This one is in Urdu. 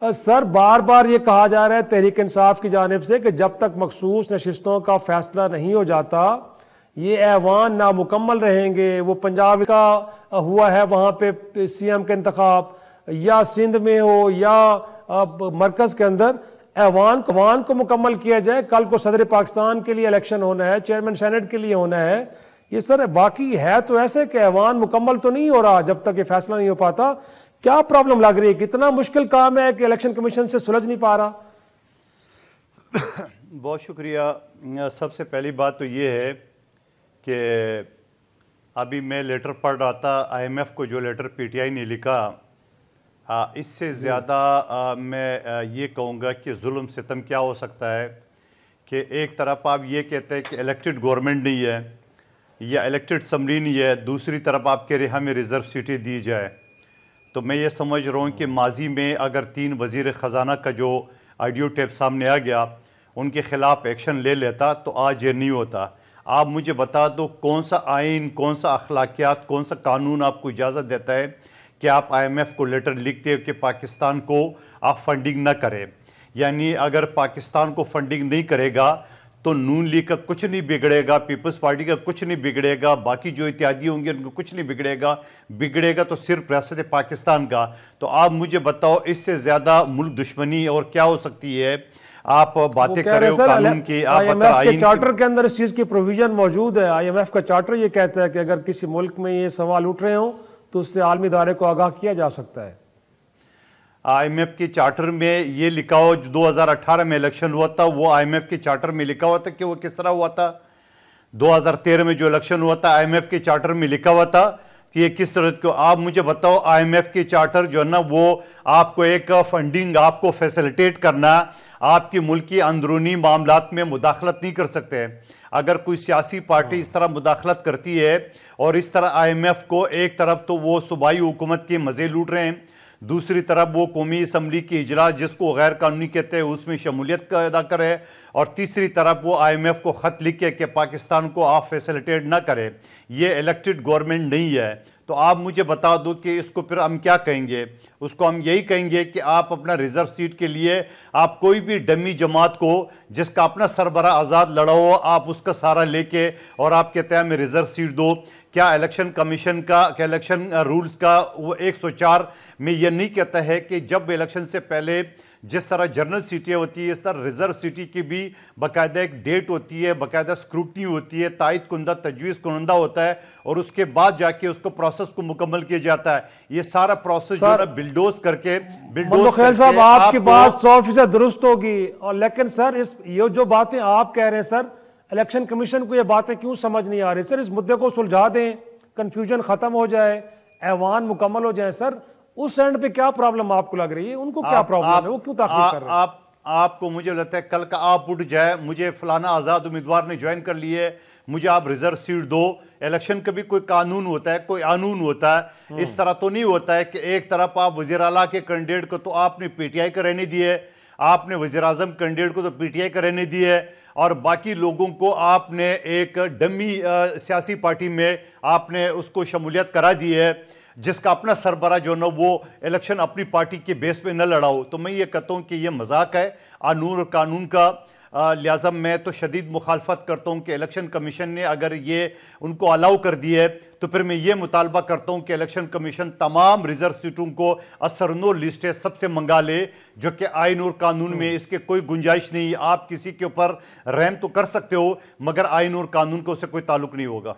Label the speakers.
Speaker 1: سر بار بار یہ کہا جا رہا ہے تحریک انصاف کی جانب سے کہ جب تک مخصوص نشستوں کا فیصلہ نہیں ہو جاتا یہ ایوان نامکمل رہیں گے. وہ پنجاب کا ہوا ہے وہاں پہ سی ایم کا انتخاب، یا سندھ میں ہو یا مرکز کے اندر، ایوان کو مکمل کیا جائے. کل کو صدر پاکستان کے لیے الیکشن ہونا ہے، چیئرمین سینٹ کے لیے ہونا ہے. یہ سر باقی ہے تو ایسے کہ ایوان مکمل تو نہیں ہو رہا جب تک یہ فیصلہ نہیں ہو پاتا. کیا پرابلم لگ رہی ہے؟ کتنا مشکل کام ہے کہ الیکشن کمیشن سے سلجھ نہیں پا رہا؟
Speaker 2: بہت شکریہ. سب سے پہلی بات تو یہ ہے کہ ابھی میں لیٹر پڑھ رہا تھا آئی ایم ایف کو، جو لیٹر پی ٹی آئی نے لکھا، اس سے زیادہ میں یہ کہوں گا کہ ظلم ستم کیا ہو سکتا ہے کہ ایک طرف آپ یہ کہتے ہیں کہ الیکٹڈ گورنمنٹ نہیں ہے یا الیکٹڈ اسمبلی نہیں ہے، دوسری طرف آپ کہہ رہے ہمیں ریزرو سیٹیں دی جائے. تو میں یہ سمجھ رہا ہوں کہ ماضی میں اگر 3 وزیر خزانہ کا جو آڈیو ٹیپ سامنے آ گیا ان کے خلاف ایکشن لے لیتا تو آج یہ نہیں ہوتا. آپ مجھے بتا دو کون سا آئین، کون سا اخلاقیات، کون سا قانون آپ کو اجازت دیتا ہے کہ آپ آئی ایم ایف کو لیٹر لکھتے ہو کہ پاکستان کو آپ فنڈنگ نہ کرے. یعنی اگر پاکستان کو فنڈنگ نہیں کرے گا تو نون لیگ کا کچھ نہیں بگڑے گا، پیپلز پارٹی کا کچھ نہیں بگڑے گا، باقی جو اتحادی ہوں گے ان کو کچھ نہیں بگڑے گا تو صرف ریاست پاکستان کا. تو آپ مجھے بتاؤ اس سے زیادہ ملک دشمنی اور کیا ہو سکتی ہے؟ آپ باتیں کر رہے ہو قانون کی، آپ
Speaker 1: آئی ایم ایف کے چارٹر کے اندر اس چیز کی پروویژن موجود ہے. آئی ایم ایف کا چارٹر یہ کہتا ہے کہ اگر کسی ملک میں یہ سوال اٹھ رہے ہوں تو اس سے عالمی ادارے کو آگاہ کیا جا سکتا ہے.
Speaker 2: آئی ایم ایف کے چارٹر میں یہ لکھا ہو، جو 2018 میں الیکشن ہوا تھا وہ آئی ایم ایف کے چارٹر میں لکھا ہوا تھا کہ وہ کس طرح ہوا تھا. 2013 میں جو الیکشن ہوا تھا آئی ایم ایف کے چارٹر میں لکھا ہوا تھا کہ یہ کس طرح کو. آپ مجھے بتاؤ آئی ایم ایف کے چارٹر جو ہے نا وہ آپ کو ایک فنڈنگ آپ کو فیسیلیٹیٹ کرنا، آپ کی ملکی اندرونی معاملات میں مداخلت نہیں کر سکتے. اگر کوئی سیاسی پارٹی اس طرح مداخلت کرتی ہے اور اس طرح آئی ایم ایف کو ایک طرف تو وہ صوبائی حکومت کے مزے لوٹ رہے ہیں، دوسری طرف وہ قومی اسمبلی کی اجلاس جس کو غیر قانونی کہتے ہیں اس میں شمولیت ادا کرے، اور تیسری طرف وہ آئی ایم ایف کو خط لکھے کہ پاکستان کو آپ فیسیلیٹیٹ نہ کرے، یہ الیکٹڈ گورنمنٹ نہیں ہے. تو آپ مجھے بتا دو کہ اس کو پھر ہم کیا کہیں گے؟ اس کو ہم یہی کہیں گے کہ آپ اپنا ریزرو سیٹ کے لیے آپ کوئی بھی ڈمی جماعت کو جس کا اپنا سربراہ آزاد لڑا ہو آپ اس کا سہارا لے کے اور آپ کہتے ہیں ہمیں ریزرو سیٹ دو. کیا الیکشن کمیشن کا الیکشن رولز کا وہ 104 میں یہ نہیں کہتا ہے کہ جب الیکشن سے پہلے جس طرح جنرل سیٹیں ہوتی ہے اس طرح ریزرو سیٹی کی بھی باقاعدہ ایک ڈیٹ ہوتی ہے، باقاعدہ اسکروٹنی ہوتی ہے، تائید کنندہ تجویز کنندہ ہوتا ہے، اور اس کے بعد جا کے اس کو پروسیس کو مکمل کیا جاتا ہے. یہ سارا پروسیس جو ہے بلڈوز کر کے
Speaker 1: خیل صاحب آپ کی بات 100% درست ہوگی، اور لیکن سر یہ جو باتیں آپ کہہ رہے ہیں سر، الیکشن کمیشن کو یہ باتیں کیوں سمجھ نہیں آ رہی؟ سر اس مدعے کو سلجھا دیں، کنفیوژن ختم ہو جائے، ایوان مکمل ہو جائے. سر اس اینڈ پہ کیا پرابلم آپ کو لگ رہی ہے؟ ان کو کیا پرابلم ہے؟ وہ کیوں تاخیر کر رہے ہیں؟
Speaker 2: آپ کو مجھے لگتا ہے کل کا آپ اٹھ جائے مجھے فلانا آزاد امیدوار نے جوائن کر لیے، مجھے آپ ریزرو سیٹ دو. الیکشن کا بھی کوئی قانون ہوتا ہے، کوئی قانون ہوتا ہے. اس طرح تو نہیں ہوتا ہے کہ ایک طرف آپ وزیر اعلیٰ کے کینڈیڈیٹ کو تو آپ نے پی ٹی آئی کا رہنے دیے، آپ نے وزیر اعظم کینڈیڈیٹ کو تو پی ٹی آئی کا رہنے دیے، اور باقی لوگوں کو آپ نے ایک ڈمی سیاسی پارٹی میں آپ نے اس کو شمولیت کرا دی ہے جس کا اپنا سربراہ جو نا وہ الیکشن اپنی پارٹی کے بیس پہ نہ لڑاؤ. تو میں یہ کہتا ہوں کہ یہ مذاق ہے قانون اور قانون کا. لہٰذا میں تو شدید مخالفت کرتا ہوں کہ الیکشن کمیشن نے اگر یہ ان کو الاؤ کر دی ہے تو پھر میں یہ مطالبہ کرتا ہوں کہ الیکشن کمیشن تمام ریزرو سیٹوں کو اثرنو لسٹیں سب سے منگا لے، جو کہ آئین اور قانون میں اس کے کوئی گنجائش نہیں. آپ کسی کے اوپر رحم تو کر سکتے ہو مگر آئین اور قانون کا اس سے کوئی تعلق نہیں ہوگا.